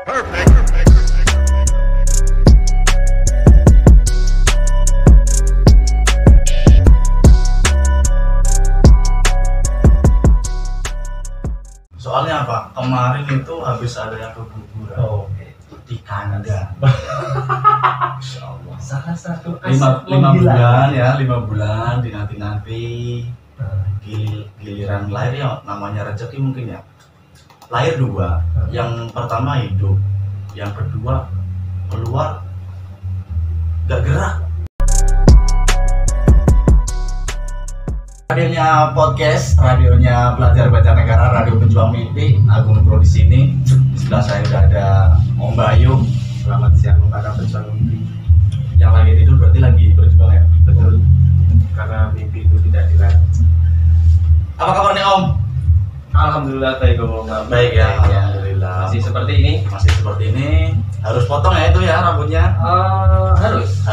Soalnya apa? Kemarin itu habis ada yang keguguran. Di Kanada. Insya Allah. Salah satu 5 bulan ya, 5 bulan dinanti-nanti. Giliran lahir ya namanya rezeki mungkin ya. Lahir 2, yang pertama hidup, yang kedua keluar gak gerak. Radionya podcast, radionya Belajar Baca Negara, Radio Pejuang Mimpi. Agung Nugroho di sini. Di sebelah saya udah ada Om Bayu. Selamat siang para pejuang mimpi. Yang lagi tidur berarti lagi berjuang ya? Betul. Karena mimpi itu tidak dilarang. Apa kabarnya Om? Alhamdulillah baik Om. Baik ya, alhamdulillah. Masih seperti ini. Masih seperti ini. Harus potong ya itu ya rambutnya? Harus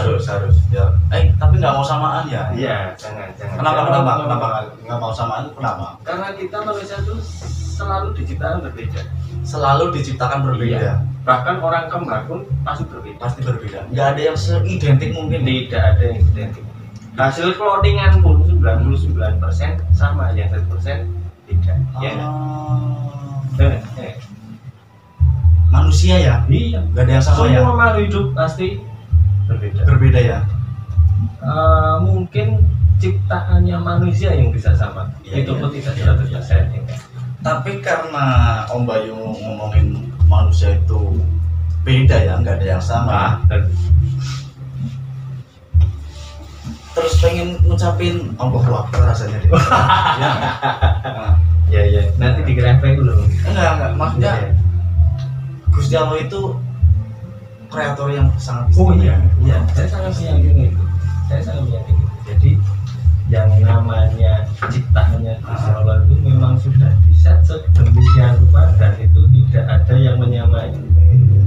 ya. Tapi nggak mau samaan ya? Iya, jangan. Kenapa nggak mau samaan? Kenapa? Karena kita manusia itu selalu diciptakan berbeda. Selalu diciptakan berbeda. Iya. Bahkan orang kembar pun pasti berbeda. Pasti berbeda. Nggak ada yang seidentik mungkin. Tidak ada yang identik. Hasil clothingan pun 99% sama, yang 1% tidak. Ya. Manusia ya? Iya. Nggak ada yang sama ya? Semua makhluk hidup pasti berbeda. Berbeda ya? Mungkin ciptaannya manusia yang bisa sama. Iya, Itu pun iya, tidak iya, 100%. iya. Tapi karena Om Bayu ngomongin manusia itu beda ya, nggak ada yang sama. Terus pengen ngucapin Allahu Akbar rasanya deh. Ya. Nanti dikira dulu. Enggak. Maksudnya Ya. Gusti Allah itu kreator yang sangat Iya. Saya sangat meyakini itu. Jadi yang namanya ciptaannya Gusti Allah itu memang sudah diset sedemikian rupa dan itu tidak ada yang menyamai.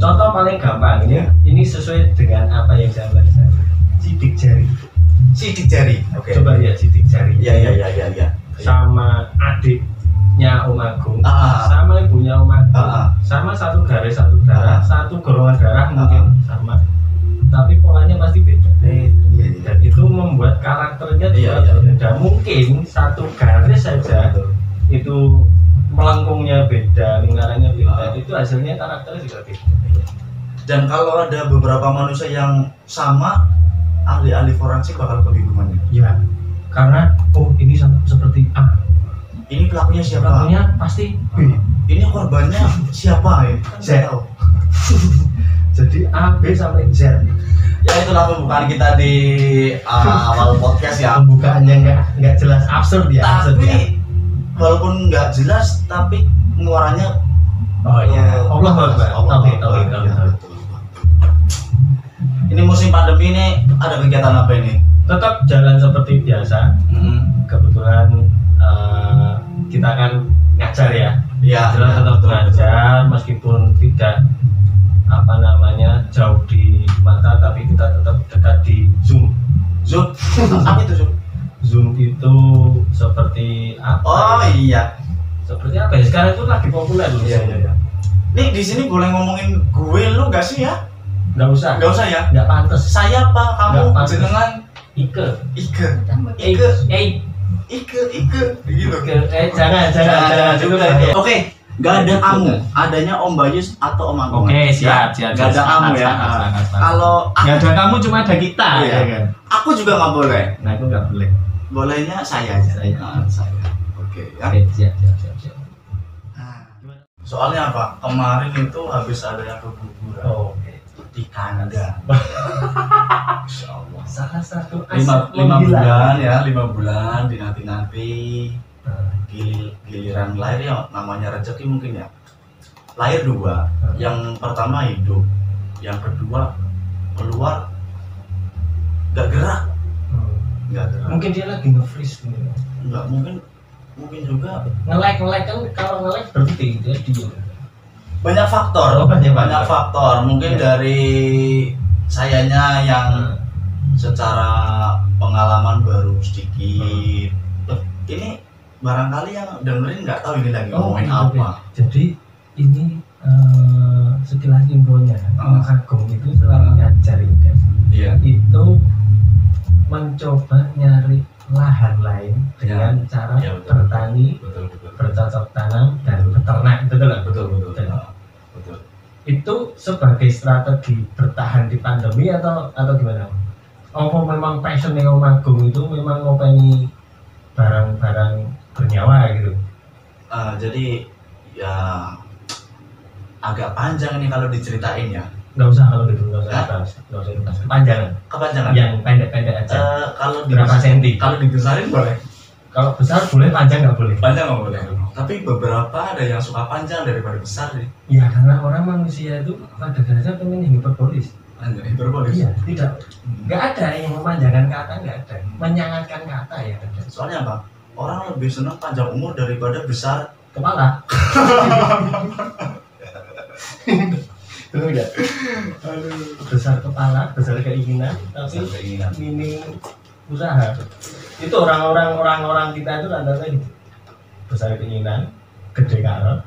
Contoh paling gampang ini sesuai dengan apa yang saya belajar. Sidik jari. Oke. Coba lihat sidik jari. Iya. Sama adiknya Om Agung, sama ibunya Om Agung, sama satu garis satu darah, satu golongan darah mungkin sama, tapi polanya pasti beda. Dan itu membuat karakternya juga berbeda. Mungkin satu garis saja itu melengkungnya beda, lingkarannya beda, itu hasilnya karakternya juga beda. Dan kalau ada beberapa manusia yang sama, ahli-ahli forensik bakal kebingungan. Ya, karena ini seperti A. Ini pelakunya siapa? Pelakunya pasti B. Ini korbannya siapa ya? Z. Jadi A, B sampai Z. Ya itulah pembukaan kita di awal podcast ya. Pembukaannya nggak jelas, absurd ya. Tapi walaupun nggak jelas, tapi pengeluarannya Allah Akbar. Ini musim pandemi ini ada kegiatan apa ini? Tetap jalan seperti biasa. Kebetulan kita kan ngajar ya. Iya. Tetap ngajar meskipun tidak jauh di mata, tapi kita tetap dekat di Zoom. Apa itu Zoom? Zoom itu seperti apa? Iya. Seperti apa ya? Sekarang itu lagi populer loh. Iya. Nih di sini boleh ngomongin gue lu gak sih ya? Nggak usah ya? Nggak pantas. Saya apa? Kamu jenengan? Ike. Gitu. Jangan juga. Oke, nggak ada kamu, adanya Om Bayu atau Om Agung. Oke, siap. Nggak ada kamu ya. Kalau nggak ada kamu, cuma ada kita. Iya. Ya kan? Aku juga nggak boleh. Nah, aku nggak boleh. Bolehnya saya aja. Saya. Oke, ya. Oke, siap. Soalnya apa? Kemarin itu habis ada yang keguguran. Di Kanada. Insya Allah. Salah satu 5 bulan ya, 5 bulan dinanti-nanti. Giliran lahir ya namanya rezeki mungkin ya. Lahir 2, yang pertama hidup, yang kedua keluar gak gerak. Mungkin dia lagi nge-freeze gitu. Enggak, mungkin juga Nge-lag kan, kalau nge-lag berhenti dia diam. banyak faktor. Banyak faktor. Mungkin dari sayanya yang secara pengalaman baru sedikit. Ini barangkali yang dengerin nggak tahu ini lagi ngomongin apa. Jadi ini sekilas infonya Om Agung itu selain ngajar guys, itu mencoba nyari lahan lain dengan cara bertani, bercocok tanam dan beternak, betul. Itu sebagai strategi bertahan di pandemi atau gimana? Apa memang passionnya Om Agung itu memang ngopeni barang-barang bernyawa gitu? Jadi ya agak panjang ini kalau diceritain ya. Nggak usah kalau gitu, nggak usah panjang. Kepanjangan. Yang pendek-pendek aja. Kalau berapa senti? Kalau dibesarin boleh. Kalau besar boleh, panjang nggak boleh. Panjang nggak boleh. Tapi beberapa ada yang suka panjang daripada besar nih. Ya karena orang manusia itu pada dasarnya pengen hiperbolis. Hiperbolis. Iya, tidak. Nggak ada yang memanjangkan kata, nggak ada. Menyangatkan kata ya ada. Soalnya apa? Orang lebih senang panjang umur daripada besar kepala. Betul nggak? Besar kepala, besar keinginan, tapi minim usaha. Itu orang-orang kita itu rata-rata gitu. Besar keinginan, gede karot,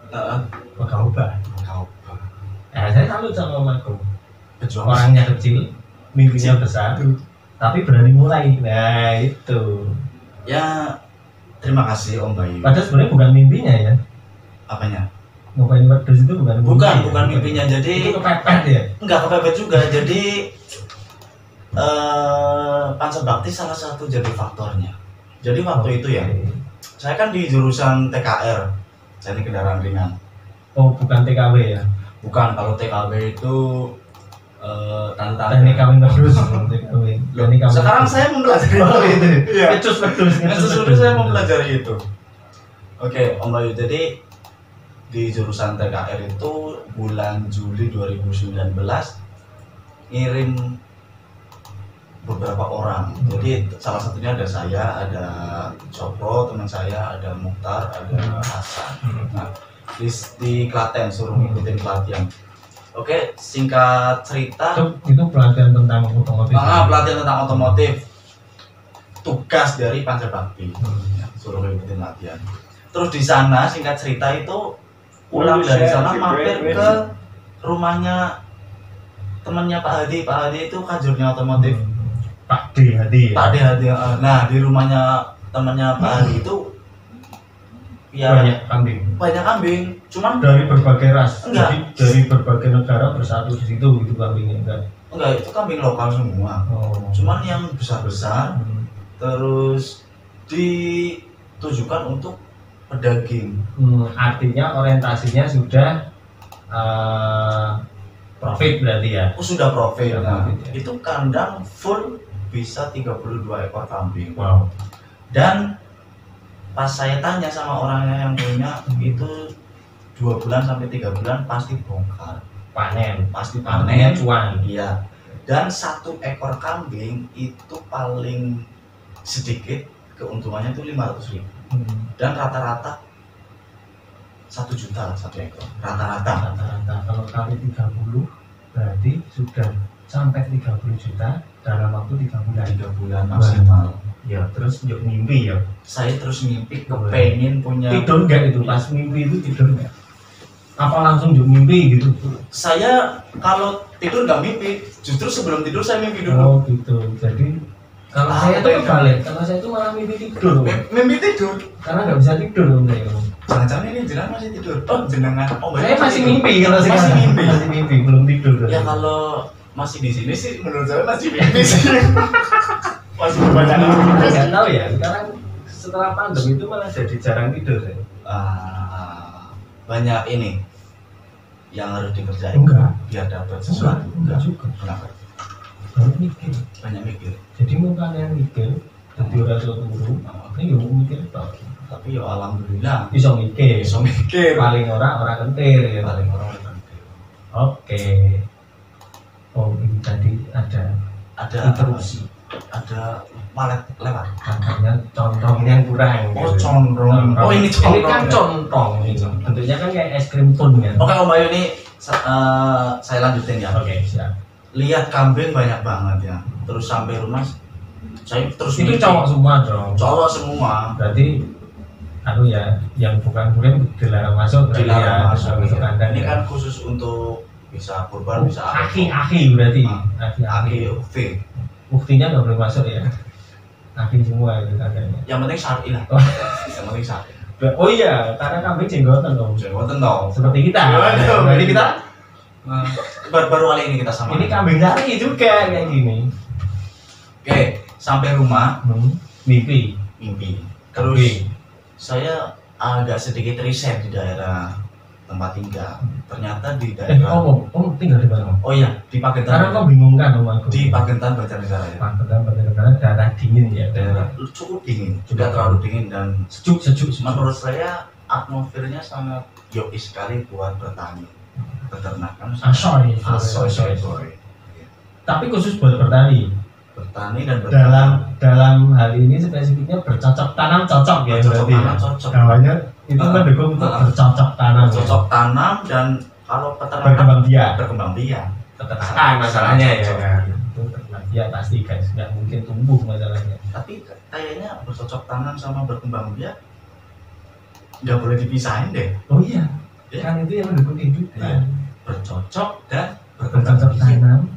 megah. Nah, saya salut sama Om Agung. Orangnya kecil, mimpinya besar, tapi berani mulai. Nah itu. Ya, terima kasih Om Bayu. Padahal sebenarnya bukan mimpinya ya. Apanya? Ngapain wedus itu bukan mimpi. Bukan mimpinya. Jadi itu kepepet ya? Enggak kepepet juga. Jadi Pancabakti salah satu jadi faktornya. Jadi waktu itu ya, saya kan di jurusan TKR, teknik kendaraan ringan. Oh, bukan TKW ya? Bukan, kalau TKW itu teknik kawin terus. Sekarang saya mempelajari itu. Iya. Betul. Saya mempelajari itu. Oke, Om Bayu, jadi di jurusan TKR itu bulan Juli 2019 ngirim beberapa orang. Jadi salah satunya ada saya, ada Cokro teman saya, ada Mukhtar, ada Hasan. Nah, di Klaten suruh ngikutin pelatihan. Oke, singkat cerita itu pelatihan tentang otomotif. Pelatihan tentang otomotif. Tugas dari Pancabakti. Suruh ngikutin latihan. Terus di sana singkat cerita itu pulang dari sana mampir ke rumahnya temannya Pak Hadi. Pak Hadi itu kajurnya otomotif. Pak D Hadi. Nah, di rumahnya temannya Pak Hadi itu ya banyak kambing. Cuman dari berbagai ras. Enggak. Jadi dari berbagai negara bersatu di situ gitu kambingnya enggak, itu kambing lokal semua. Cuman yang besar-besar terus ditujukan untuk pedaging. Artinya orientasinya sudah profit berarti ya? Sudah profit. Itu kandang full bisa 32 ekor kambing. Wow. Dan pas saya tanya sama orangnya yang punya itu 2 bulan sampai 3 bulan pasti bongkar. Pasti panen. Cuan. Iya. Dan 1 ekor kambing itu paling sedikit keuntungannya itu 500.000. Dan rata-rata 1 juta 1 ekor. Rata-rata. Kalau kali 30 berarti sudah sampai 30 juta dalam waktu 3 bulan. 3 bulan maksimal. Ya, terus yuk mimpi ya. Saya terus mimpi kepengen punya. Tidur nggak itu pas mimpi itu tidur nggak? Apa langsung yuk mimpi gitu? Saya kalau tidur nggak mimpi, justru sebelum tidur saya mimpi dulu. Oh gitu. Jadi kalau saya itu kebalik, kalau saya itu malah mimpi tidur. Mimpi tidur? Karena nggak bisa tidur om saya. Jangan-jangan ini jenengan masih tidur? Oh jenengan. Saya masih mimpi kalau saya masih mimpi belum tidur. Ya kalau masih di sini sih menurut saya masih mimpi sih. Masih kebanyakan mimpi. Nggak tahu ya. Sekarang setelah pandemi itu malah jadi jarang tidur saya. Banyak ini yang harus dikerjain. Enggak. Biar dapat sesuatu. Enggak juga. Kenapa? Banyak mikir. Jadi mau kalian mikir, jadi orang turu, ini mau mikir tak. Tapi ya alhamdulillah. Bisa mikir. Paling orang kentir ya. Oke. Oh ini tadi ada interupsi. Ada malet lewat. Makanya contohnya kurang. Oh condong. Oh ini condong. Ini kan contong. Bentuknya kan kayak es krim tun kan. Oke Om Bayu ini saya lanjutin ya. Oke siap. Lihat kambing banyak banget ya. Terus sampai rumah saya terus itu cowok semua dong. Cowok semua. Berarti Anu ya, yang bukan murim dilarang masuk. Dilarang masuk. Kandang. Ini kan khusus untuk bisa kurban, bisa aki berarti. Aki V. Buktinya nggak boleh masuk ya. Aki semua itu kandangnya. Yang penting syar'i lah. Yang penting syar'i. Oh iya, karena kambing jenggotan dong. Jenggotan dong. Seperti kita. Berarti kita baru kali ini kita sama. Ini kambing sari juga kayak gini. Oke, sampai rumah mimpi. Terus saya agak sedikit riset di daerah tempat tinggal. Ternyata di daerah Om tinggal di mana? Oh iya, di Pagentan. Karena kau bingung kan Om aku. Di Pagentan Banjarnegara ya. Pagentan Banjarnegara daerah dingin ya, daerah cukup dingin, juga terlalu dingin dan sejuk. Menurut saya atmosfernya sangat yoi sekali buat bertani, peternakan. Asoy. Tapi khusus buat bertani dan dalam hal ini spesifiknya bercocok tanam cocok ya berarti. Namanya itu mendukung untuk bercocok tanam dan kalau peternakan berkembang biak. Peternakan masalahnya ya kan. Itu berkembang biak pasti guys, nggak mungkin tumbuh masalahnya. Tapi kayaknya bercocok tanam sama berkembang biak nggak boleh dipisahin deh. Oh iya, kan itu yang mendukung kehidupan. Bercocok dan bercocok tanam.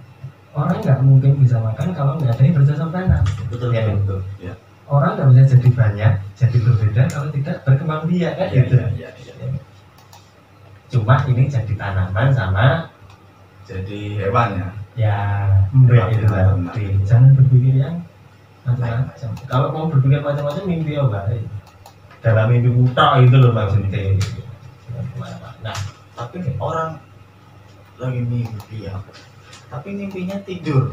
Orang nggak mungkin bisa makan kalau nggak ada yang bercocok tanam. Betul ya, betul. Ya. Orang nggak bisa jadi banyak, jadi berbeda kalau tidak berkembang biak kan gitu. Ya. Cuma ini jadi tanaman sama jadi hewan ya. Ya, mbak itu tadi. Jangan berpikir yang macam-macam. Kalau mau berpikir macam-macam mimpi ya baik. Dalam mimpi mutok itu loh maksudnya. Nah, tapi orang lagi mimpi ya. Tapi mimpinya tidur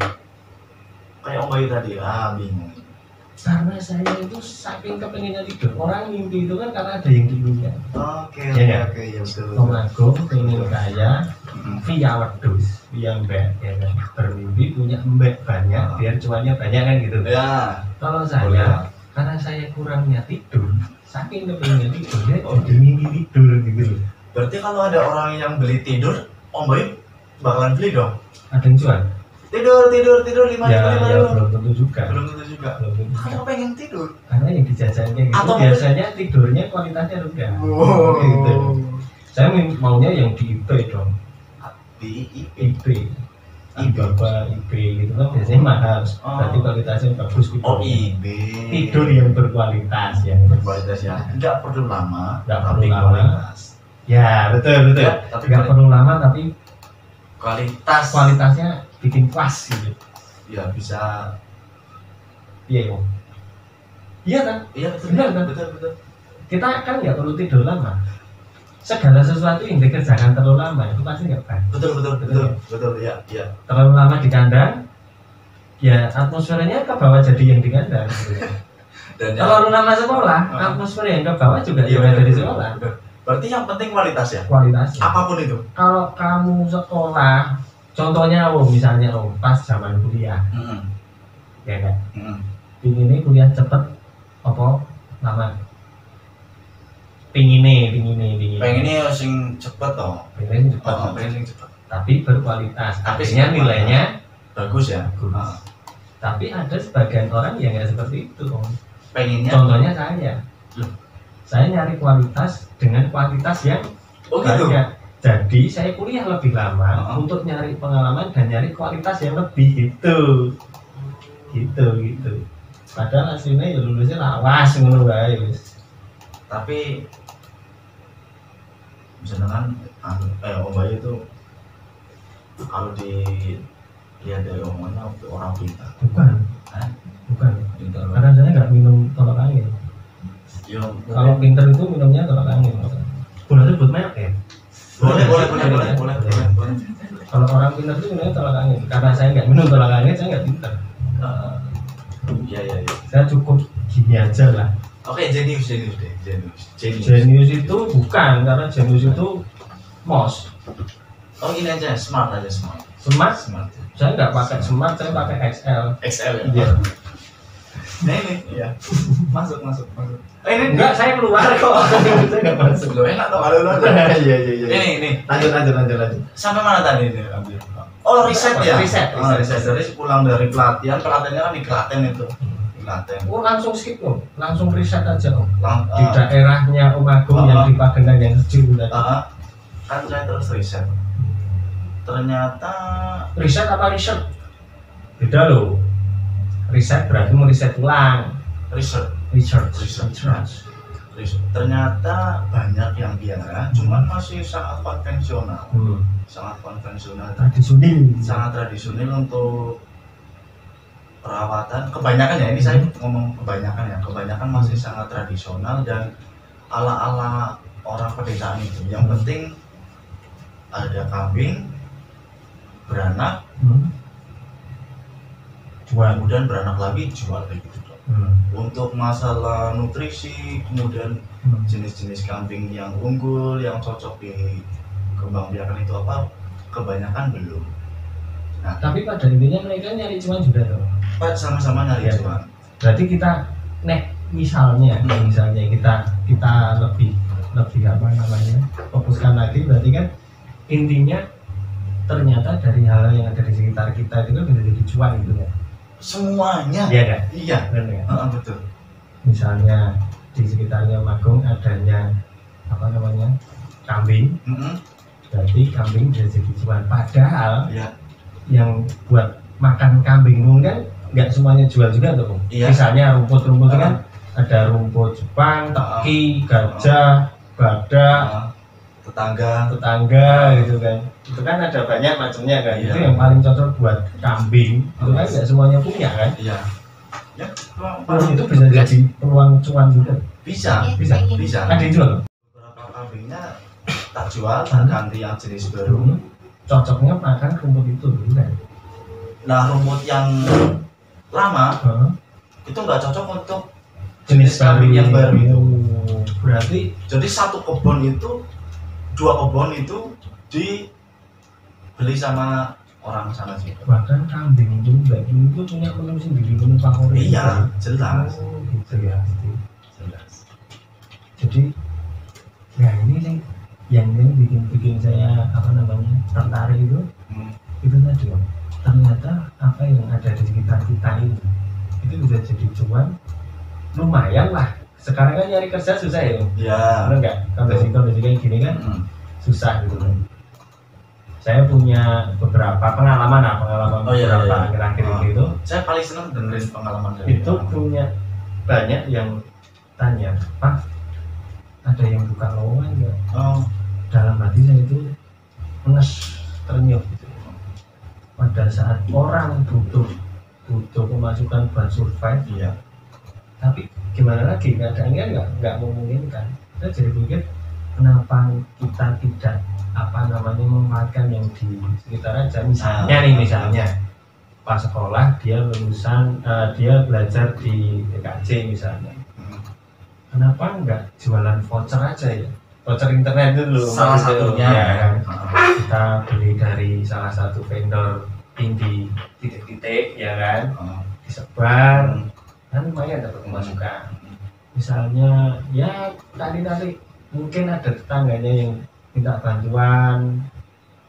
kayak Om Bayu tadi, bingung. Karena saya itu saking kepengennya tidur. Orang mimpi itu kan karena ada yang diinginkan. Oke, ya betul. Om Agung pengen kaya via wedus, via mbak, ya kan. Bermimpi punya mbak banyak, biar cuannya banyak kan gitu. Ya. Kalau saya, karena saya kurangnya tidur, saking kepengennya tidur, ya jadi mimpi tidur gitu. Berarti kalau ada orang yang beli tidur, Om Bayu bakalan beli dong. Ada yang jual? Tidur 5 ya, belum tentu juga. Kalau pengen tidur karena yang dijajahin kayak gitu atau biasanya tidurnya kualitasnya rendah. Gitu. Saya maunya yang di IP dong. Di IP Alibaba, IP gitu kan biasanya mahal. Berarti kualitasnya bagus gitu. Oh IB. Tidur yang berkualitas ya. Nggak perlu lama. Kualitas. Ya betul. Ya, tapi nggak perlu lama tapi kualitasnya bikin puas gitu. Ya bisa. Iya Om. Iya kan? Iya betul. Betul. Kita kan nggak perlu tidur lama. Segala sesuatu yang dikerjakan terlalu lama itu pasti nggak baik. Betul ya. Terlalu lama di kandang, ya atmosfernya ke bawah jadi yang di kandang. Gitu. Dan terlalu lama sekolah, atmosfer yang ke bawah juga yang dari sekolah. Berarti yang penting kualitas ya? Kualitas. Apapun itu. Kalau kamu sekolah, contohnya misalnya pas zaman kuliah, ya kan? Pinginnya kuliah cepet, apa lama? Pinginnya sing cepet toh. Pengen cepet. Tapi berkualitas. Artinya nilainya bagus ya. Tapi ada sebagian orang yang nggak seperti itu Om. Pengennya. Contohnya saya nyari kualitas dengan kualitas yang banyak. Jadi saya kuliah lebih lama untuk nyari pengalaman dan nyari kualitas yang lebih gitu. Padahal aslinya ya lulusnya lawas ngono wae wis. Tapi misalkan Om Bayu itu kalau dilihat dari omongannya orang pintar. Bukan. Pintar. Karena saya nggak minum tolak angin. Kalau pintar itu minumnya tolak angin. Boleh sebut merek ya? Boleh. Kalau orang pintar itu minumnya tolak angin. Karena saya nggak minum tolak angin, saya nggak pintar. Iya. Saya cukup gini aja lah. Oke, jenius. Jenius itu bukan, karena jenius itu mos. Oh ini aja, smart. Smart. Saya nggak pakai smart, saya pakai XL. XL ya. Iya. Nah ini, iya. Masuk. Ini enggak, saya keluar kok. Saya nggak masuk. Lo enak toh kalau lo. Iya. Ini. Lanjut. Sampai mana tadi ini? Oh riset ya. Riset. Dari pulang dari pelatihannya kan di Klaten itu. Klaten. Oh langsung skip loh, langsung riset aja om. Di Ah, daerahnya Om Agung yang di Pagendan yang kecil tadi. kan saya terus riset. Ternyata Riset apa riset? Beda loh. Riset berarti mau riset ulang. riset. Research. Ternyata banyak yang biara, cuman masih sangat konvensional. Sangat konvensional. Sangat tradisional untuk perawatan. Kebanyakan ya, ini saya ngomong kebanyakan ya. Kebanyakan masih sangat tradisional dan ala-ala orang pedesaan itu. Yang penting ada kambing, beranak, jual. kemudian beranak lagi, jual kayak gitu. Untuk masalah nutrisi, kemudian jenis-jenis kambing yang unggul, yang cocok di kembang biakan itu apa, kebanyakan belum. Nah, tapi pada intinya mereka nyari cuan juga loh. Pak, sama-sama nyari cuan. Berarti kita misalnya kita lebih apa namanya fokuskan lagi, berarti kan intinya ternyata dari hal yang ada di sekitar kita itu bisa jadi cuan gitu ya. Semuanya. Iya kan? Iya. Benar. Betul. Misalnya di sekitarnya Magung adanya apa namanya kambing, berarti kambing bisa jadi cuan. Padahal yang buat makan kambing kan nggak semuanya jual juga tuh. Misalnya rumput kan ada rumput Jepang, teki, gajah, badak, tetangga gitu kan. Itu kan ada banyak macamnya kan. Itu yang paling cocok buat kambing. Itu kan nggak semuanya punya kan. Iya. Ya, itu bisa jadi peluang cuan juga. Bisa. Ada yang jual. Beberapa kambingnya tak jual, ganti yang jenis baru. Cocoknya makan rumput itu kan. Nah, rumput yang lama itu nggak cocok untuk jenis kambing yang baru itu. Berarti jadi dua kebun itu dibeli sama orang sana sih. Bahkan kambing itu punya menu sendiri, menu favorit. Iya, jelas. Gitu ya. Jelas. Jadi ya ini sih yang bikin saya apa namanya tertarik itu tadi om. Ternyata apa yang ada di sekitar kita ini itu bisa jadi cuan lumayan lah. Sekarang kan nyari kerja susah ya. Iya. Benar nggak? Kondisi kayak gini kan susah gitu kan. Saya punya beberapa pengalaman beberapa akhir-akhir itu. Saya paling senang dengerin pengalaman dari itu punya banyak yang tanya, Pak, ada yang buka lowongan nggak? Dalam hati saya itu ternyuh gitu. Pada saat orang butuh pemasukan buat survive, tapi gimana lagi keadaannya nggak memungkinkan. Saya jadi pikir kenapa kita tidak memanfaatkan yang di sekitar aja. Misalnya pas sekolah dia lulusan dia belajar di TKJ misalnya, kenapa nggak jualan voucher aja ya, voucher internet dulu salah satunya ya kan? Kita beli dari salah satu vendor di titik-titik ya kan, disebar kan lumayan dapat pemasukan. Misalnya ya tadi mungkin ada tetangganya yang minta bantuan,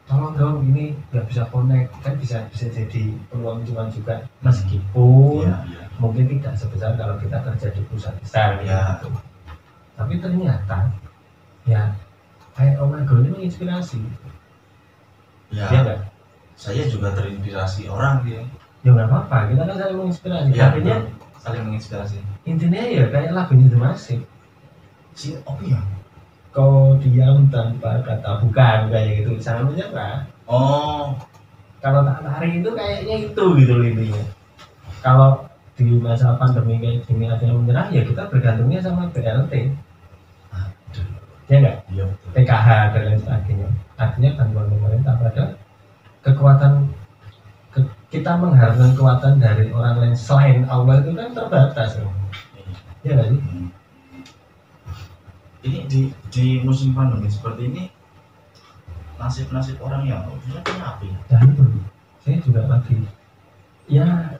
tolong dong ini nggak bisa connect, kan bisa jadi peluang cuan juga meskipun mungkin tidak sebesar kalau kita kerja di perusahaan besar gitu. Tapi ternyata ya kayak Om Agung ini menginspirasi. Ya enggak? Saya juga terinspirasi orang dia. Ya nggak apa-apa, kita kan saling menginspirasi. Artinya saling menginspirasi. Intinya ya kayak lagunya The Massive. Ya. Kau diam tanpa kata bukan kayak gitu, sangat menyerah. Kalau tak lari itu kayaknya itu gitu intinya. Kalau di masa pandemi kayak gini ada yang menyerah, ya kita bergantungnya sama BLT. Ya enggak? PKH dan lain sebagainya. Artinya bantuan pemerintah pada kekuatan kita mengharapkan kekuatan dari orang lain selain Allah itu kan terbatas. Ya enggak sih? Ini di musim pandemi seperti ini nasib orang yang punya apa ya? Dan itu saya juga lagi ya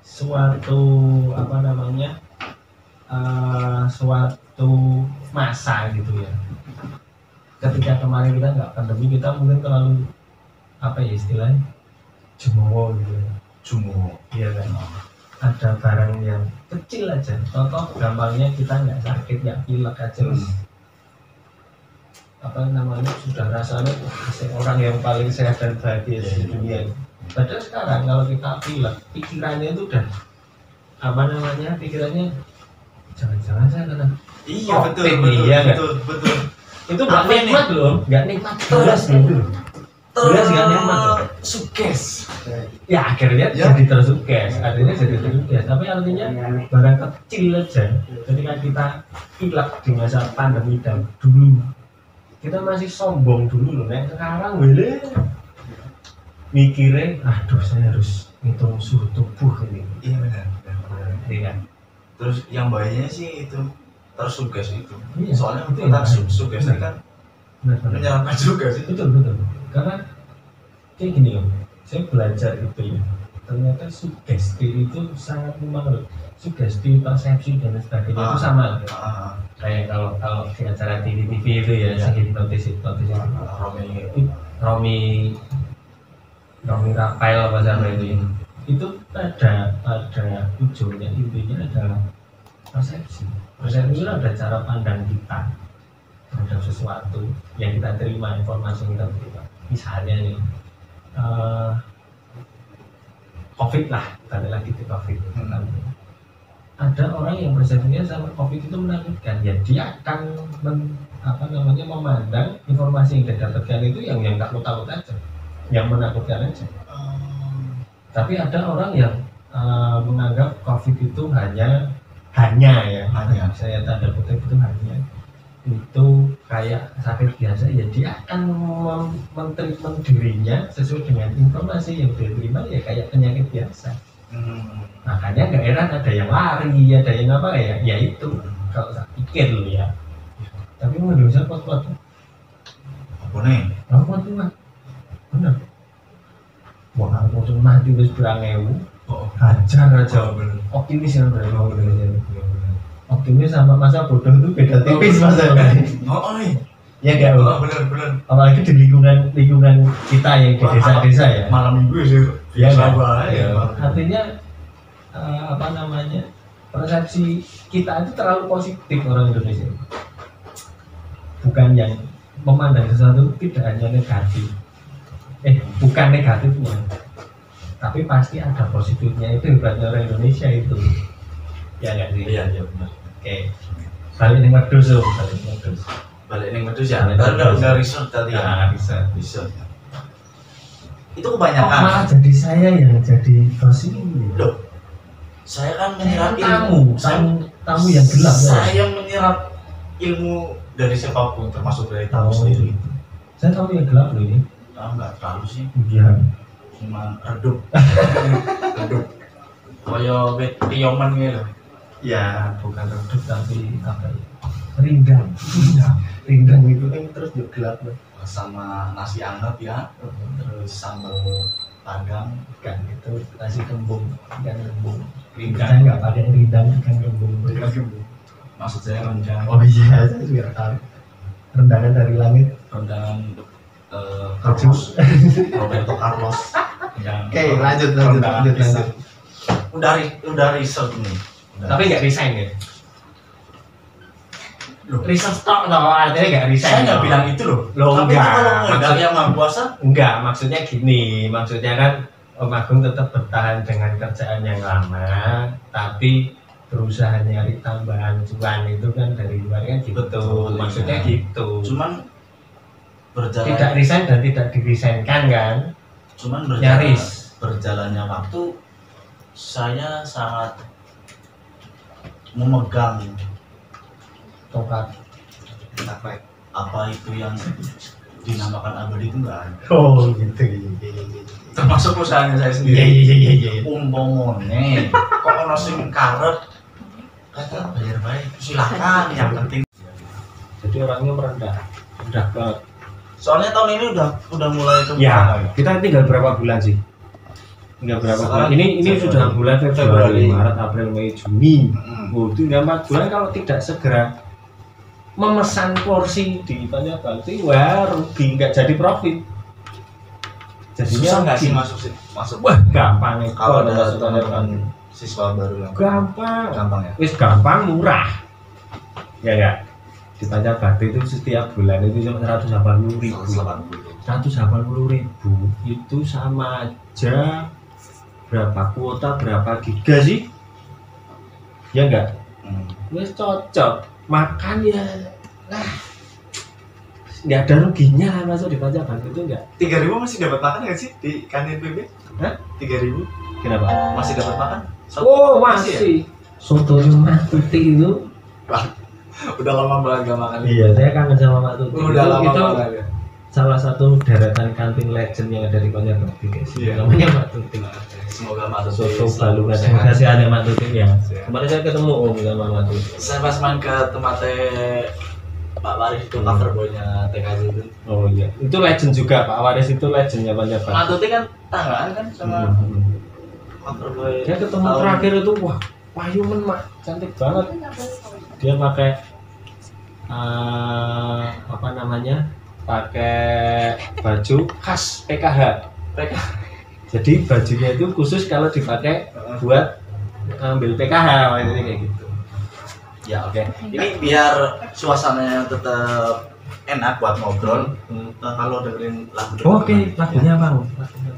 suatu suatu masa gitu ya. Ketika kemarin kita nggak pandemi, kita mungkin terlalu apa ya istilahnya jumowo gitu ya. Jumowo, iya kan. ada barang yang kecil aja, contoh gampangnya kita nggak sakit, nggak pilek aja, apa namanya sudah rasanya orang yang paling sehat dan bahagia di dunia. Padahal sekarang kalau kita pilek, pikirannya itu udah apa namanya, pikirannya jangan-jangan saya kena betul, betul. Itu nggak nikmat loh, nggak nikmat terus gitu. Terus nggak nikmat loh. Sukses. Ya akhirnya jadi tersukses, tapi artinya barang kecil aja ketika kita pilek di masa pandemi dan dulu kita masih sombong dulu loh, sekarang boleh mikirnya, aduh saya harus ngitung suhu tubuh ini. Iya benar. Iya. Terus yang bahayanya sih itu tersugesti itu. Iya, soalnya itu kita sugesti kan menyerangkan juga sih. Betul. Karena kayak gini loh, saya belajar itu ya. Ternyata sugesti itu sangat mempengaruhi. Sugesti, persepsi dan sebagainya itu sama. Kayak kalau di acara TV itu ya, hipnotis Romi Rafael apa sama itu ada ujungnya, intinya adalah persepsi itu ada cara pandang kita terhadap sesuatu yang kita terima, informasi yang kita terima. Misalnya nih COVID lah, balik lagi ke COVID. Ada orang yang persepsinya sama COVID itu menakutkan, ya dia akan memandang informasi yang dia dapatkan itu yang takut-takut aja, yang menakutkan aja. Tapi ada orang yang menganggap COVID itu hanya saya tanda kutip itu hanya itu kayak sakit biasa, ya dia akan men-treatment dirinya sesuai dengan informasi yang dia terima ya kayak penyakit biasa. Makanya nggak heran ada yang lari, ada yang apa ya itu kalau saya pikir dulu ya. Tapi menurut saya kuat-kuat. Apa nih? Kuat-kuat. Benar. Wah, langsung mati wis berangewu. Hajar aja. Optimis ya bener. Optimis sama masa bodoh itu beda tipis masalahnya. Ya enggak, bener. Apalagi di lingkungan kita yang di desa-desa ya. Malam minggu sih. Ya, artinya persepsi kita itu terlalu positif orang Indonesia. Bukan yang memandang sesuatu tidak hanya negatif. Bukan negatifnya, tapi pasti ada positifnya. Itu hebatnya orang Indonesia itu. Ya nggak sih? Iya benar. Oke. Balik nih medus ya. Udah riset tadi ya. Riset. Itu kebanyakan. Malah jadi saya yang jadi dosen. Loh, saya kan menyerap tamu yang gelap. Saya menyerap ilmu dari siapapun, termasuk dari tamu sendiri. Saya tahu yang gelap loh ini. Enggak terlalu sih. Iya. Cuma redup. Kayak tioman gitu. Ya, bukan redup tapi apa ya? Rindang itu kan terus juga gelap loh. Sama nasi anget ya. Terus sambal padang kan itu nasi kembung, ikan kembung. Saya nggak pakai rindang, ikan kembung. Maksud saya rendang. Oh iya, saya juga tahu. Rendangan dari langit. Rendangan Carlos, Roberto Carlos. Oke, lanjut. Udah riset nih. Tapi nggak resign ya? Riset stok loh, artinya nggak resign. Saya nggak bilang itu loh. Tapi kalau nggak yang Maha Kuasa? Enggak, maksudnya gini. Maksudnya kan Om Agung tetap bertahan dengan kerjaan yang lama, tapi berusaha nyari tambahan cuan itu kan dari luar kan gitu. Betul, maksudnya ya. Gitu. Cuman berjalan. Tidak resign dan tidak diresainkan kan? Cuman berjalannya waktu, saya sangat memegang tongkat apa itu yang dinamakan abadi itu enggak ada. Oh gitu. Termasuk usahanya saya sendiri. Iya. Umpamane kok ono sing karep kata bayar baik silakan, yang penting. Jadi orangnya merendah banget. Soalnya tahun ini udah mulai ya. Kita tinggal berapa bulan sih? Tinggal berapa bulan? Ini sudah bulan Februari, Maret, April, Mei, Juni. Tinggal 4 bulan kalau tidak segera memesan porsi di Tanya Bakti, wah rugi, nggak jadi profit. Jadinya susah nggak sih masuk? Wah gampang nih kalau ada teman siswa baru yang gampang ya. Wis gampang, murah. Ya enggak? Di Pancabakti itu setiap bulan itu cuma 180.000. 180.000 itu sama aja berapa kuota, berapa giga sih? Ya enggak? Wis cocok. Makan ya. Nah, nggak ada ruginya lah masuk di Pancabakti itu enggak. 3.000 masih dapat makan nggak sih di kantin PB? Hah? 3.000? Kenapa? Masih dapat makan? Oh masih. Soto Mak Tuti itu. Udah lama banget gak makan. Iya, saya kangen sama Mak Tuti. Udah lama itu banget ya. salah satu deretan kantin legend yang ada di Pancabakti guys. Iya. Namanya Mak Tuti. Semoga Mak Tuti Soto selalu Balungan. sehat. Terima kasih ada Mak Tuti ya. Sehat. Kemarin saya ketemu Om sama Mak Tuti. Saya pas main ke tempatnya Pak Waris itu cover boynya TKJ itu. Oh iya, itu legend juga Pak Waris itu legendnya Pancabakti. Mak Tuti kan tanggaan kan sama cover boy. Saya ketemu terakhir itu wah, payungan Mak, cantik banget. Dia pakai apa namanya? Pakai baju khas PKH. Jadi bajunya itu khusus kalau dipakai buat ambil PKH maksudnya kayak gitu. Ya oke. Ini biar suasananya tetap enak buat ngobrol. Kalau dengerin lagu. Oke, lagunya apa?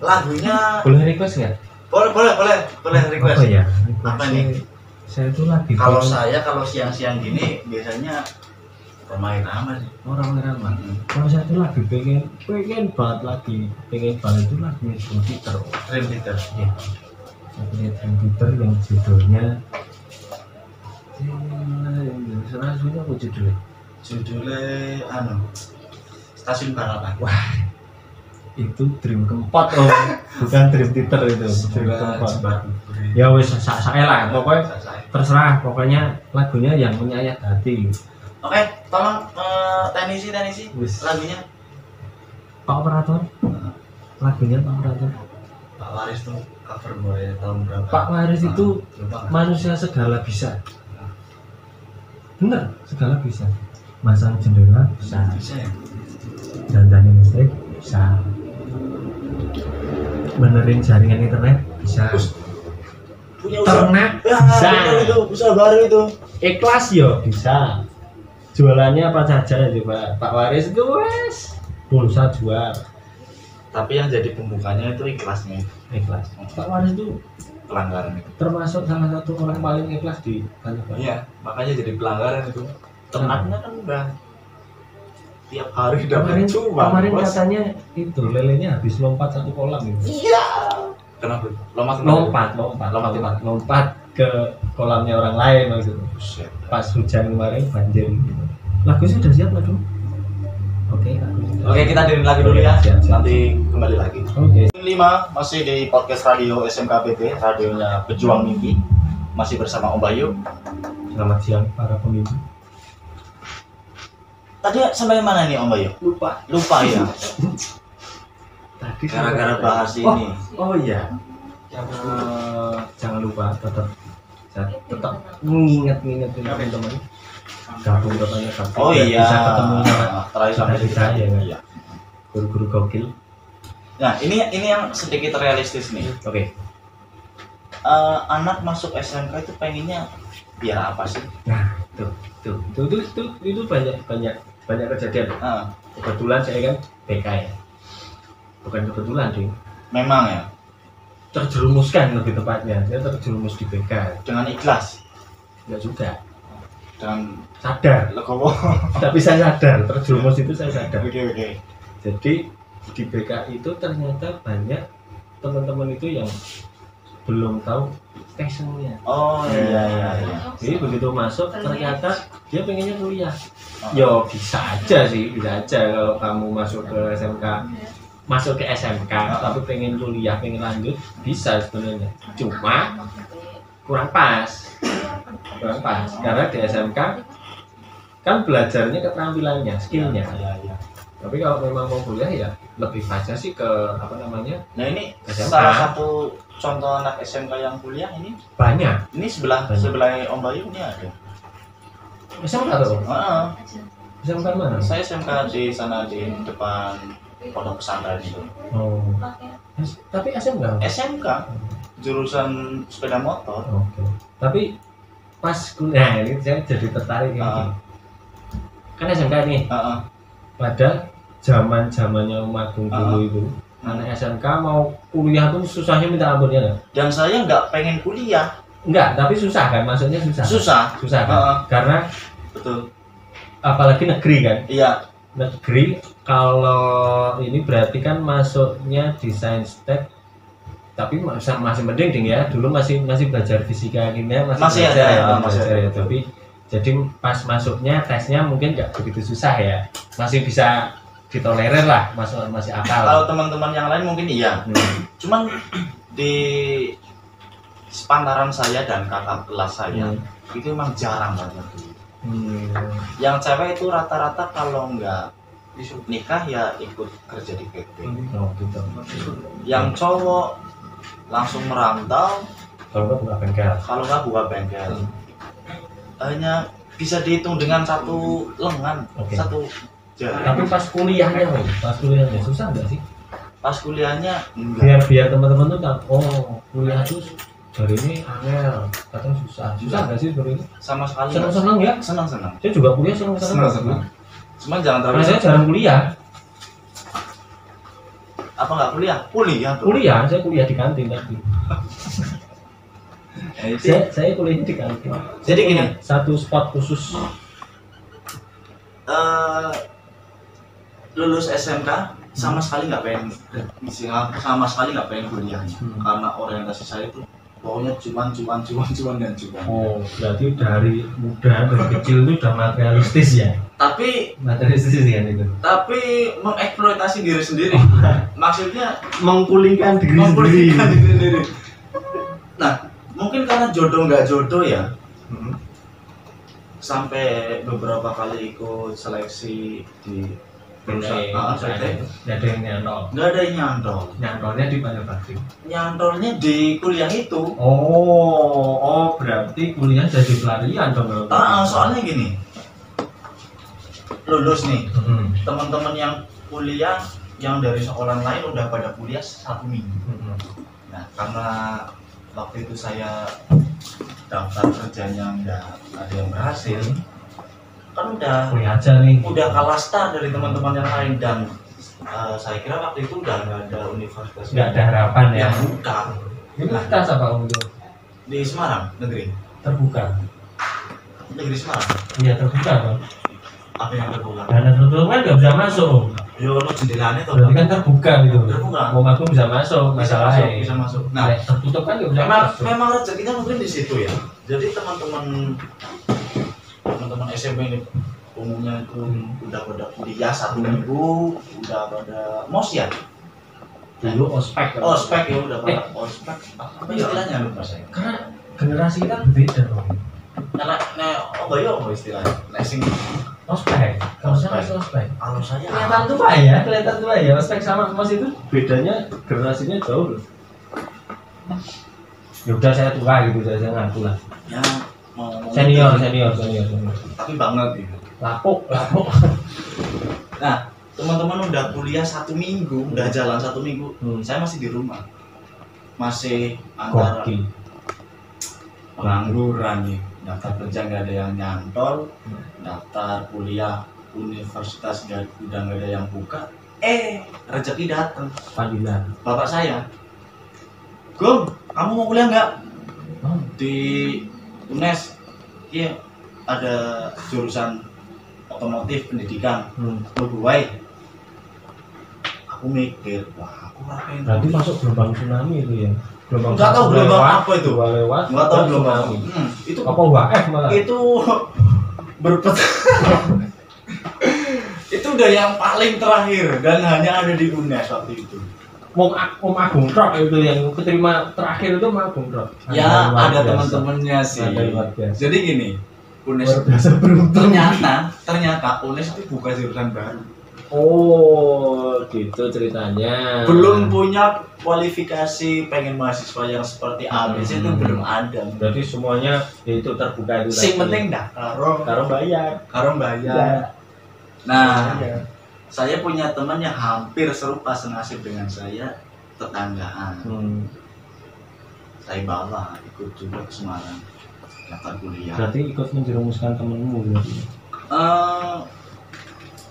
Lagunya Boleh request nggak? boleh request. Apa ya? Apa nih? Saya itu lagi Kalau siang-siang gini biasanya pemain apa sih? orang-orang. Kalau saya itu lagi pengen banget lagi, pengen banget itu lagunya Dream Theater. Dream Theater. Ya. Saya punya Dream Theater yang judulnya lagunya apa judulnya? Judulnya Stasiun Balapan. Wah, itu Dream Kempot om, bukan Dream Theater itu. Dream Kempot. Ya wes saya lah, pokoknya terserah, pokoknya lagunya yang menyayat hati. Oke, tolong teknisi lagunya. Pak Operator, lagunya Pak Operator. Pak Waris tuh cover boy tahun berapa? Pak Waris itu lupa. manusia segala bisa. Bener, segala bisa. Masang jendela bisa, Bisa ya? dandanin listrik bisa, benerin jaringan internet bisa, Punya usaha. ternak Ya, bisa, bener itu, usaha baru itu. ikhlas yo bisa. Jualannya apa saja coba Pak Waris itu wes pulsa jual. Tapi yang jadi pembukanya itu ikhlasnya. Ikhlas. Pak Waris itu Pelanggaran itu. termasuk salah satu orang paling ikhlas di Pancabakti. Iya, makanya jadi pelanggaran itu. Ternaknya kan udah tiap hari dapat cuan. Kemarin Bos. katanya itu lelenya habis lompat satu kolam itu. Iya. Kenapa? Lompat ke kolamnya orang lain maksudnya. Buset. Pas hujan kemarin banjir gitu. Lagu sudah siap lagu. Oke, lagu sudah. Oke, kita dengerin lagi dulu ya. Siap. Nanti kembali lagi. Oke. 5 masih di podcast radio SMKPT, radionya Pejuang Mimpi. Masih bersama Om Bayu. Selamat siang para pemimpin. Tadi sampai mana nih Om Bayu? Lupa ya. Tadi Gara-gara bahas ini. Oh iya. Jangan lupa tetap mengingat teman-teman. Gabung katanya gabung. Oh iya. Bisa ketemu sama terakhir sampai kita ya kan. Iya. Guru-guru gokil. Nah, ini yang sedikit realistis nih. Oke. Anak masuk SMK itu pengennya biar apa sih? Nah, itu banyak kejadian. Kebetulan saya kan PK ya. Bukan kebetulan sih. Memang ya. Terjerumuskan lebih tepatnya. Saya terjerumus di PK. Dengan ikhlas. Enggak juga. Dengan Sadar. legowo. Tapi saya sadar, terjerumus itu saya sadar. Oke. Jadi di PK itu ternyata banyak teman-teman itu yang belum tahu passionnya. Oh iya. Jadi begitu masuk ternyata dia pengennya kuliah. Yo bisa aja sih, bisa aja kalau kamu masuk ke SMK tapi pengen kuliah, pengen lanjut bisa sebenarnya. Cuma kurang pas karena di SMK kan belajarnya keterampilannya, skillnya. Iya. Tapi kalau memang mau kuliah ya lebih pasnya sih ke apa namanya? Nah ini SMK. salah satu contoh anak SMK yang kuliah ini Banyak. Ini sebelah Om Bayu ini ada. SMK tuh? SMK mana? Saya SMK di sana di depan pondok pesantren itu. Oh. Tapi SMK? SMK jurusan sepeda motor. Oke. Tapi pas kuliah ini saya jadi tertarik ini. Kan SMK nih. Pada zamannya Om Agung dulu itu, anak SMK mau kuliah tuh susahnya minta ampun ya. Dan saya nggak pengen kuliah. Enggak, tapi susah kan, maksudnya susah kan. Karena betul. Apalagi negeri kan. Iya. Negeri kalau ini berarti kan masuknya di Saintek, tapi masih mending ding ya. Dulu masih belajar fisika kimia masih belajar, ya. Tapi jadi pas masuknya tesnya mungkin nggak begitu susah ya, masih bisa ditolerir lah, masih akal. Kalau teman-teman yang lain mungkin iya. Cuman di sepantaran saya dan kakak kelas saya itu emang jarang banget. Yang cewek itu rata-rata kalau nggak nikah ya ikut kerja di PT. Gitu. Yang cowok langsung merantau. Kalau nggak buka bengkel. Hanya bisa dihitung dengan satu lengan, satu jari. Tapi pas kuliahnya susah nggak sih? Pas kuliahnya enggak. Biar teman-teman tuh tahu, kuliah tuh hari ini angel, katanya susah nggak sih sebenarnya? Sama sekali. Senang ya? Senang. Saya juga kuliah senang. Cuman jangan terlalu. Karena saya jarang kuliah. Apa nggak kuliah? Kuliah, saya kuliah di kantin tadi. Saya kuliahnya di kantin. Jadi gini, satu spot khusus. Lulus SMK sama sekali nggak pengen kuliah, karena orientasi saya itu pokoknya cuman. Oh, berarti dari kecil itu udah materialistis ya? Tapi materialistis kan itu. Tapi mengeksploitasi diri sendiri. Maksudnya mengkulingkan diri sendiri. Nah, mungkin karena jodoh nggak jodoh ya. Sampai beberapa kali ikut seleksi di perusahaan nggak ada yang nyantol. Nyantolnya di mana pasti? Nyantolnya di kuliah itu. Oh, berarti kuliah jadi pelarian dong. Soalnya gini, lulus nih, teman-teman yang kuliah yang dari sekolah lain udah pada kuliah 1 minggu. Nah, karena waktu itu saya daftar kerjanya nggak ada yang berhasil, kan udah kuliah aja nih, udah kalah start dari teman-teman yang lain. Dan saya kira waktu itu udah nggak ada universitas, nggak ada harapan ya. Yang buka. Universitas apa itu? Di Semarang negeri. Terbuka. Negeri Semarang. Iya terbuka bang. Apa yang terbuka? Karena tertutup kan nggak bisa masuk. Yo, lo jendelanya tuh. Berarti kan terbuka gitu. Terbuka. Mau aku bisa masuk, masalahnya. Bisa masuk. Nah, tertutup kan nggak bisa masuk. Memang rezekinya mungkin di situ ya. Jadi teman-teman SMP ini umumnya itu udah pada kuliah 1 minggu, udah pada mos ya. Dulu ospek. Ospek ya udah pada ospek. Apa istilahnya lupa saya? Karena generasi kita berbeda dong. Apa istilahnya? Nesing ospek. Kalau saya masih ospek. Kalau saya kelihatan tua ya. Ospek sama mos itu bedanya generasinya jauh loh. Ya udah saya tua gitu, saya ngaku lah. Ya senior. Tapi banget gitu. Lapuk. Nah, teman-teman udah kuliah 1 minggu, udah jalan 1 minggu. Saya masih di rumah. Masih antara pengangguran nih. Daftar kerja nggak ada yang nyantol, daftar kuliah universitas udah nggak ada yang buka. Rezeki datang. Panggilan Bapak saya, Gum, kamu mau kuliah nggak? Di UNES, iya ada jurusan otomotif pendidikan. Baik. Aku mikir, wah aku ngapain? Berarti masuk gelombang tsunami itu ya? Nggak tahu gelombang apa itu. Nggak tahu gelombang. Itu apa WF malah? Itu itu udah yang paling terakhir dan hanya ada di UNES waktu itu. Om Agung Trok itu yang keterima terakhir itu Om Agung Trok. Ya ada teman-temannya sih. Jadi gini, UNES ternyata UNES itu buka jurusan baru. Oh gitu ceritanya. Belum punya kualifikasi pengen mahasiswa yang seperti ABC itu belum ada. Berarti semuanya itu terbuka itu. Sing penting karo bayar. Ya. Nah, saya punya teman yang hampir serupa senasib dengan saya, tetanggaan. saya bawa ikut juga ke Semarang daftar kuliah. Berarti ikut menjerumuskan temenmu berarti.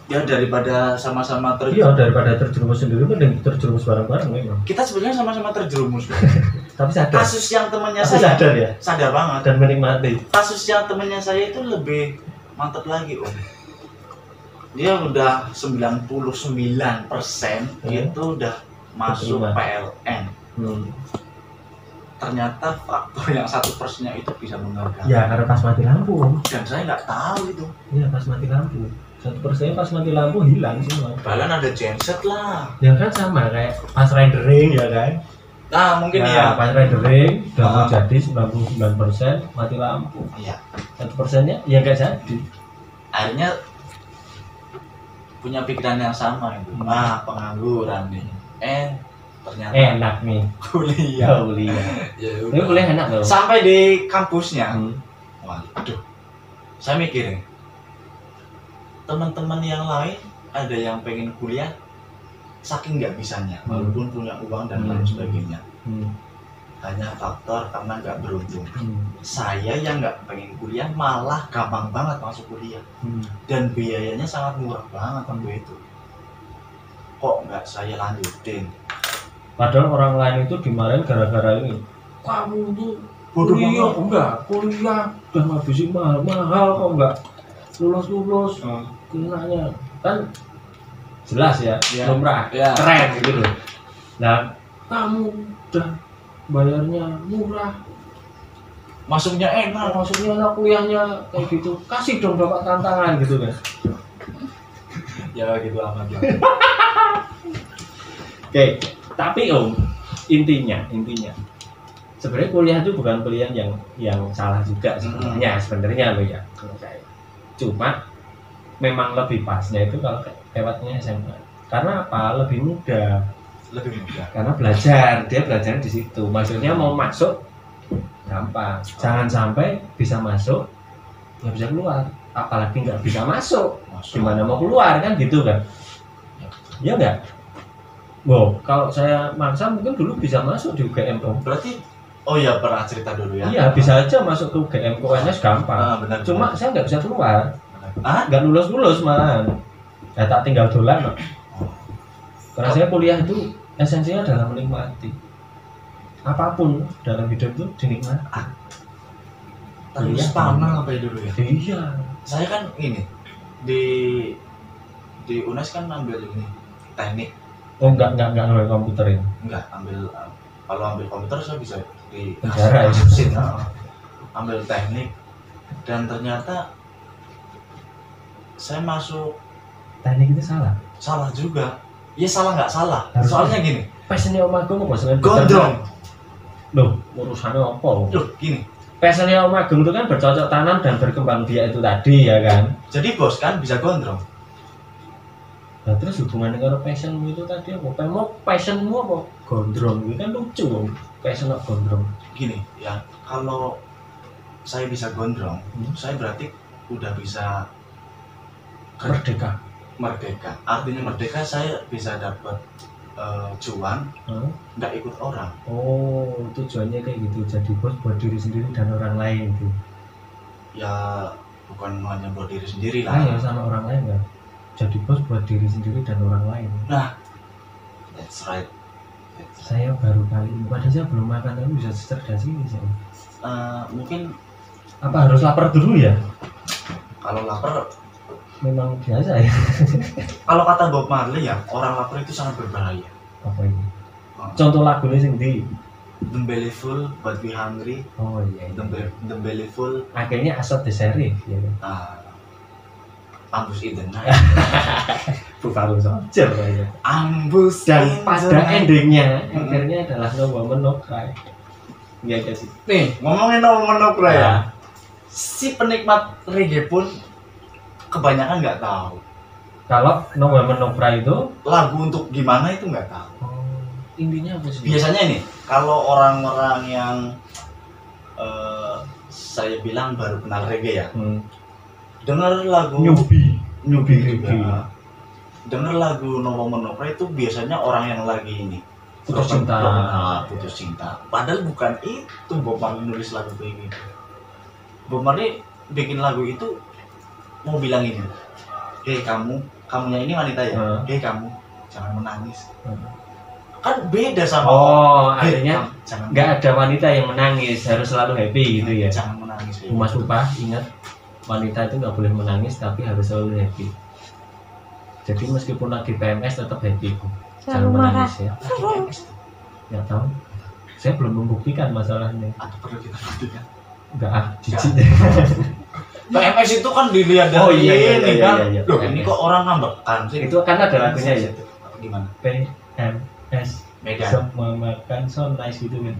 Ya daripada sama-sama Iya, daripada terjerumus sendiri mending terjerumus bareng-bareng memang. Kita sebenarnya sama-sama terjerumus. Tapi sadar. Kasus yang temannya saya sadar ya. Sadar banget dan menikmati. Kasus yang temannya saya itu lebih mantap lagi, Om. Dia udah 99% itu udah masuk PLN. Ternyata faktor yang 1%-nya itu bisa menggagalkan. Ya, karena pas mati lampu. Dan saya nggak tahu itu. Iya, pas mati lampu. 1% pas mati lampu hilang semua. Bahkan ada genset lah. Ya kan sama kayak pas ridering ya kan. Nah mungkin ya. Pas ridering udah mau jadi 99% mati lampu. Iya. 1%-nya ya nggak jadi. Akhirnya punya pikiran yang sama itu. Pengangguran nih. Ternyata enak nih kuliah. Ya udah. Kuliah enak loh. Sampai di kampusnya. Waduh. Saya mikirin. Teman-teman yang lain ada yang pengen kuliah saking nggak bisanya walaupun punya uang dan lain sebagainya. Hanya faktor karena nggak beruntung. Saya yang nggak pengen kuliah malah gampang banget masuk kuliah. Dan biayanya sangat murah banget waktu itu. Kok nggak saya lanjutin? Padahal orang lain itu dimarahin gara-gara ini. Kamu tuh kuliah kuliah udah ngabisin mahal kok nggak lulus kenanya kan jelas ya, lumrah, keren gitu loh. Nah kamu udah bayarnya murah, masuknya enak, kuliahnya kayak gitu, kasih dong dapat tantangan gitu kan. Ya gitu amat ya. Oke, tapi Om, intinya sebenarnya kuliah itu bukan pilihan yang salah juga sebenarnya loh ya kalau saya. Cuma memang lebih pasnya itu kalau lewatnya SMA. Karena apa? Lebih mudah. Karena dia belajar di situ. Maksudnya mau masuk gampang. Jangan sampai bisa masuk nggak bisa keluar. Apalagi nggak bisa masuk. Gimana mau keluar kan gitu kan? Ya enggak? Kalau saya maksa mungkin dulu bisa masuk di UGM dong. Berarti pernah cerita dulu ya? Iya, bisa aja masuk ke UGM ke UNS gampang. Benar, cuma saya nggak bisa keluar. Nggak lulus malahan. Ya tak tinggal dolan. Karena saya kuliah itu esensinya adalah menikmati. Apapun dalam hidup itu dinikmati. Terus panah apa dulu ya? Iya. Saya kan ini di UNES kan ambil ini teknik. Enggak ngambil komputer ini. Enggak, kalau ambil komputer saya bisa di penjara ambil teknik dan ternyata saya masuk teknik itu salah juga. Ya salah nggak salah. Soalnya gini, passionnya Om Agung apa sih? Gondrong. Loh, urusannya apa? Loh, gini. Passionnya Om Agung itu kan bercocok tanam dan berkembang biak itu tadi ya kan. Jadi bos kan bisa gondrong. Nah terus hubungannya dengan passionmu itu tadi apa? Passionmu apa? Gondrong, itu kan lucu dong. Passion apa gondrong? Gini ya, kalau saya bisa gondrong, saya berarti udah bisa merdeka. Artinya merdeka, saya bisa dapat cuan, nggak ikut orang. Oh, tujuannya kayak gitu. Jadi bos buat diri sendiri dan orang lain itu. Ya bukan hanya buat diri sendiri lah. Ya sama orang lain kan. Jadi bos buat diri sendiri dan orang lain. Nah, that's right. Saya baru kali ini, padahal saya belum makan tapi bisa cerdas ini saya. Mungkin apa harus lapar dulu ya? Kalau lapar memang biasa ya. Kalau kata Bob Marley ya, orang lapar itu sangat berbahaya. Apa ini? Contoh lagunya sing di The belly full but we hungry. Oh iya. The belly full. Akhirnya asal the sheriff ya. Ambus in the night. Bukan soldier ya. Ambus dan pada endingnya akhirnya adalah No Woman No Cry. Iya gak sih? Nih, ngomongin No Woman No Cry ya. Si penikmat reggae pun kebanyakan nggak tahu. Kalau No Woman No Cry itu lagu untuk gimana itu nggak tahu. Intinya apa sih? Biasanya ini kalau orang-orang yang saya bilang baru kenal reggae ya, dengar lagu newbie juga, dengar lagu No Woman No Cry itu biasanya orang yang lagi ini putus cinta. Putus cinta. Padahal bukan itu Bob Marley nulis lagu ini. Bob Marley bikin lagu itu mau bilang ini, hei kamunya ini wanita ya, hei kamu jangan menangis. Kan beda sama artinya nggak ada wanita yang menangis, harus selalu happy gitu ya. Jangan menangis. Mas Upah ingat, wanita itu nggak boleh menangis tapi harus selalu happy. Jadi meskipun lagi PMS tetap happy. Jangan menangis ya. Nggak tahu, saya belum membuktikan masalahnya. Atau perlu kita buktikan? Enggak, jijik. PMS itu kan dilihat dari ini kan. Iya. Loh, ini kok orang ngambekan sih? Itu kan ada lagunya ya. Gimana? PMS Medan. Semua makan so nice gitu kan.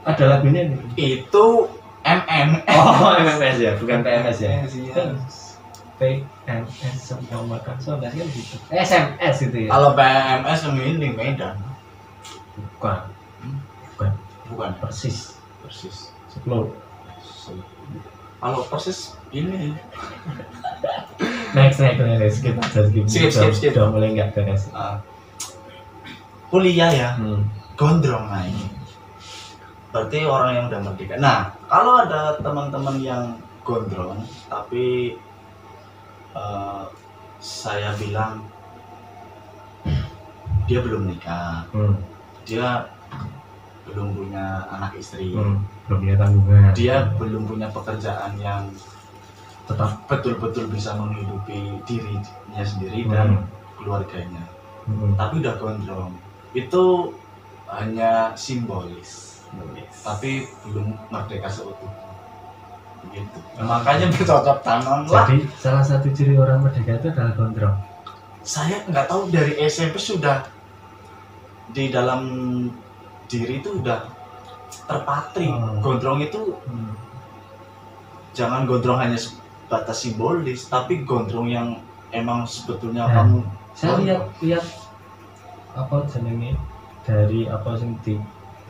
Ada lagunya nih. Itu MMS. Oh, MMS ya, bukan PMS ya. Iya. PMS semua makan so nice kan gitu. SMS itu ya. Kalau PMS ini Medan. Bukan. Persis. 10. Kalau Persis ini. Next. Skip. Udah mulai nggak beres. Kuliah ya, gondrong nah ini. Berarti orang yang udah merdeka. Nah, kalau ada teman-teman yang gondrong, tapi saya bilang dia belum nikah, dia belum punya anak istri, belum punya tanggungan, dia belum punya pekerjaan yang tetap betul-betul bisa menghidupi dirinya sendiri dan keluarganya, tapi udah gondrong. Itu hanya simbolis, tapi belum merdeka seutuhnya. Gitu. Nah, makanya bercocok tanam lah. Jadi salah satu ciri orang merdeka itu adalah gondrong. Saya nggak tahu dari SMP sudah di dalam diri itu udah terpatri. Gondrong itu jangan gondrong hanya sebatas simbolis, tapi gondrong yang emang sebetulnya kamu. Saya lihat apa jenenge dari apa sing di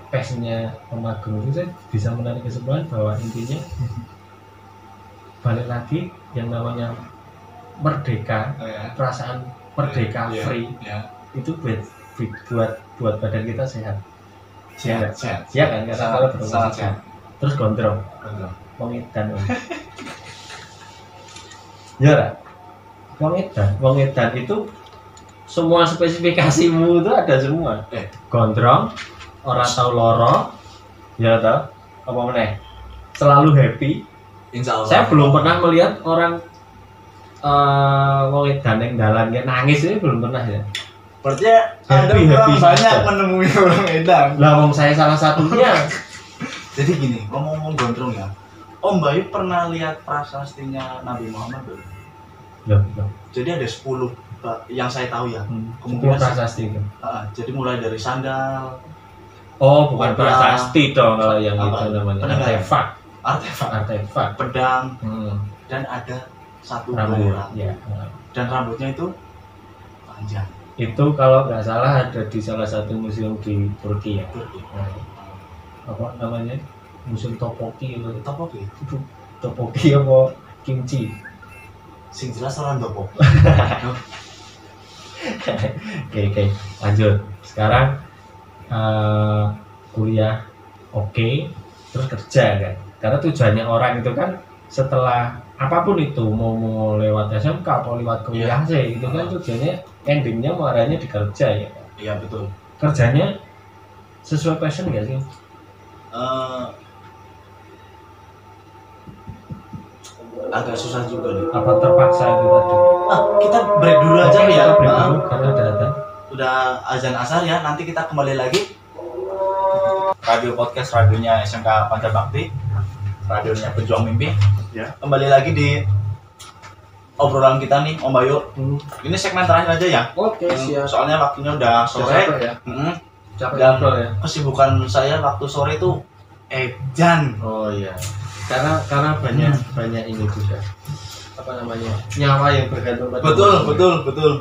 pesnya Om Agung itu, saya bisa menarik kesimpulan bahwa intinya balik lagi yang namanya merdeka, perasaan merdeka free itu buat badan kita sehat. Sehat. Ya kan, nggak salah sehat. Terus gondrong. Wong ya, wong edan itu semua spesifikasimu itu ada semua. Gondrong, orang tahu loro, ya tahu apa meneh, selalu happy. Insya Allah. Saya belum pernah melihat orang wong edan yang dalannya nangis, ini belum pernah ya. Berarti Anda banyak saja menemui orang edan. Lah wong saya salah satunya. Jadi gini, ngomong gondrong ya. Om Bayu pernah lihat prasastinya Nabi Muhammad belum? Belum. Jadi ada 10 yang saya tahu ya. Kemungkinan prasasti itu. Jadi mulai dari sandal. Oh, bukan prasasti dong kalau yang itu namanya. Artefak. Pedang. Dan ada satu rambut. Ya. Dan rambutnya itu panjang. Itu kalau nggak salah ada di salah satu museum di Turki ya. Apa namanya? Museum Topoki apa kimchi. Sing jelas orang topoki. Oke, lanjut. Sekarang kuliah oke, terus kerja kan. Karena tujuannya orang itu kan setelah apapun itu mau lewat SMK atau lewat kuliah sih, itu kan tujuannya endingnya muaranya di kerja ya. Iya betul. Kerjanya sesuai passion nggak sih? Agak susah juga nih. Apa terpaksa itu tadi? Kita break dulu aja ya. Kita break dulu karena udah ada. Udah azan asar ya. Nanti kita kembali lagi. Radio podcast radionya SMK Pancabakti, radionya Pejuang Mimpi. Ya. Kembali lagi di obrolan kita nih, Om Bayu. Ini segmen terakhir aja ya. Oke, siap. Soalnya waktunya udah sore. Ya. Dan kesibukan saya waktu sore itu edan. Oh iya. Karena banyak ini juga. Apa namanya? Nyawa yang bergantung pada. Betul.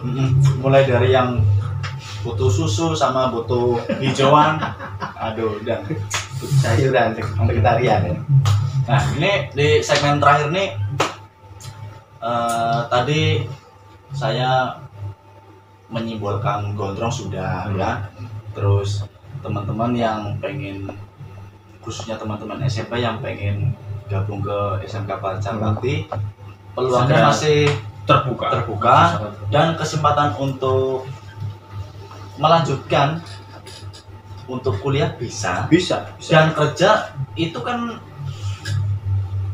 Mulai dari yang butuh susu sama butuh hijauan. Aduh, dan sayuran vegetarian ya. Nah, ini di segmen terakhir nih tadi saya menyimbolkan gondrong sudah ya. Terus teman-teman yang pengen, khususnya teman-teman SMP yang pengen gabung ke SMK Pacar Bakti, peluangnya masih terbuka dan kesempatan untuk melanjutkan untuk kuliah bisa. Dan kerja itu kan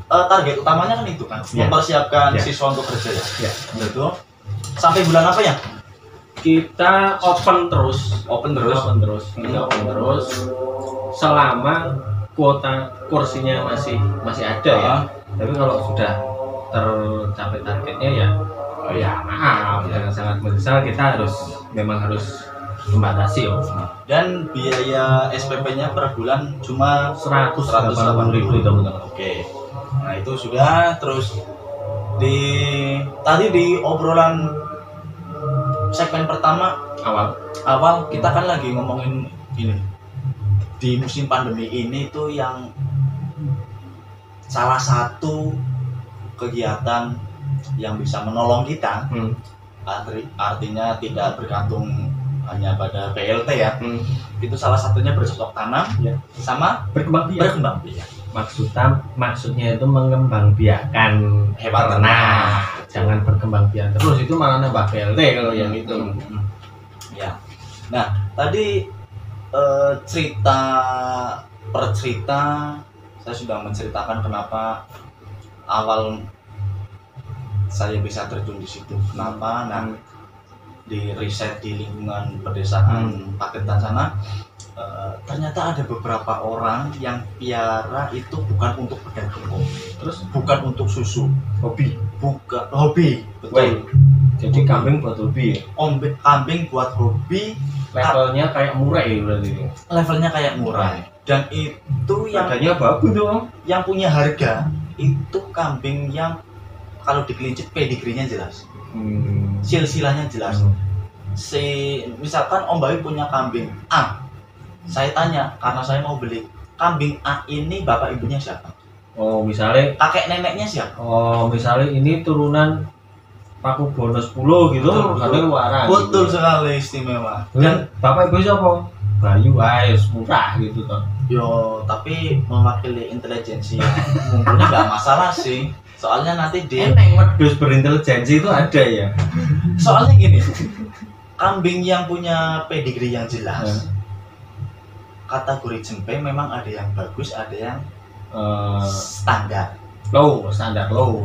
target utamanya kan itu kan, mempersiapkan siswa untuk kerja ya. Betul. Sampai bulan apa ya? Kita open terus. Kita open terus selama kuota kursinya masih ada ya. Tapi kalau sudah tercapai targetnya ya maaf, jangan sangat menyesal, kita memang harus membatasi Dan biaya SPP-nya per bulan cuma 180.000 teman-teman. Oke. Nah, itu sudah. Terus tadi di obrolan segmen pertama awal kita kan lagi ngomongin ini. Di musim pandemi ini tuh yang salah satu kegiatan yang bisa menolong kita, artinya tidak bergantung hanya pada PLT ya. Itu salah satunya bercocok tanam sama berkembang biak. Maksudnya itu mengembangbiakan hewan ternak. Jangan berkembang biak terus, itu malah nambah PLT kalau yang itu. Ya. Nah, tadi cerita saya sudah menceritakan kenapa awal saya bisa terjun di situ. Kenapa? Nah, di riset di lingkungan pedesaan Paketan sana, ternyata ada beberapa orang yang piara itu bukan untuk berdagang, terus bukan untuk susu, hobi, betul. Jadi kambing buat hobi. Kambing buat hobi, levelnya kayak murai berarti. Levelnya kayak murai. Dan itu yang harganya bagus dong. Yang punya harga itu kambing yang kalau dikelincit pedigrinya jelas. Silsilahnya jelas. Misalkan Om Bayu punya kambing A, saya tanya karena saya mau beli kambing A ini, bapak ibunya siapa? Oh, misalnya kakek neneknya siapa? Oh, misalnya ini turunan Paku bonus 10 gitu, ada luaran. Betul gitu. Sekali, istimewa. Dan bapak ibu siapa? Bayu, murah gitu toh. Yo, tapi mewakili intelijensi mumpuni nggak masalah sih. Soalnya nanti eneng wedhus berintelijensi itu ada ya. Soalnya gini, kambing yang punya pedigree yang jelas, kategori jempeng memang ada yang bagus, ada yang standar low.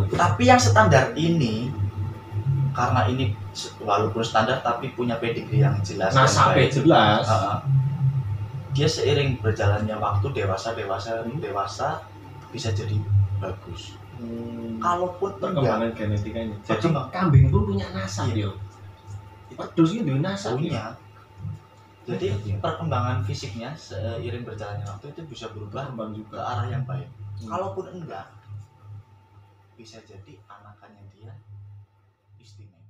Tapi yang standar ini, karena ini walaupun standar tapi punya pedigree yang jelas, sampai jelas, dia seiring berjalannya waktu dewasa bisa jadi bagus. Kalaupun perkembangan genetikanya. Jadi kambing pun punya nasab dia. Wedhus itu nasab punya. Jadi perkembangan fisiknya seiring berjalannya waktu itu bisa berubah juga ke arah yang baik. Kalaupun enggak, bisa jadi anakannya dia istimewa.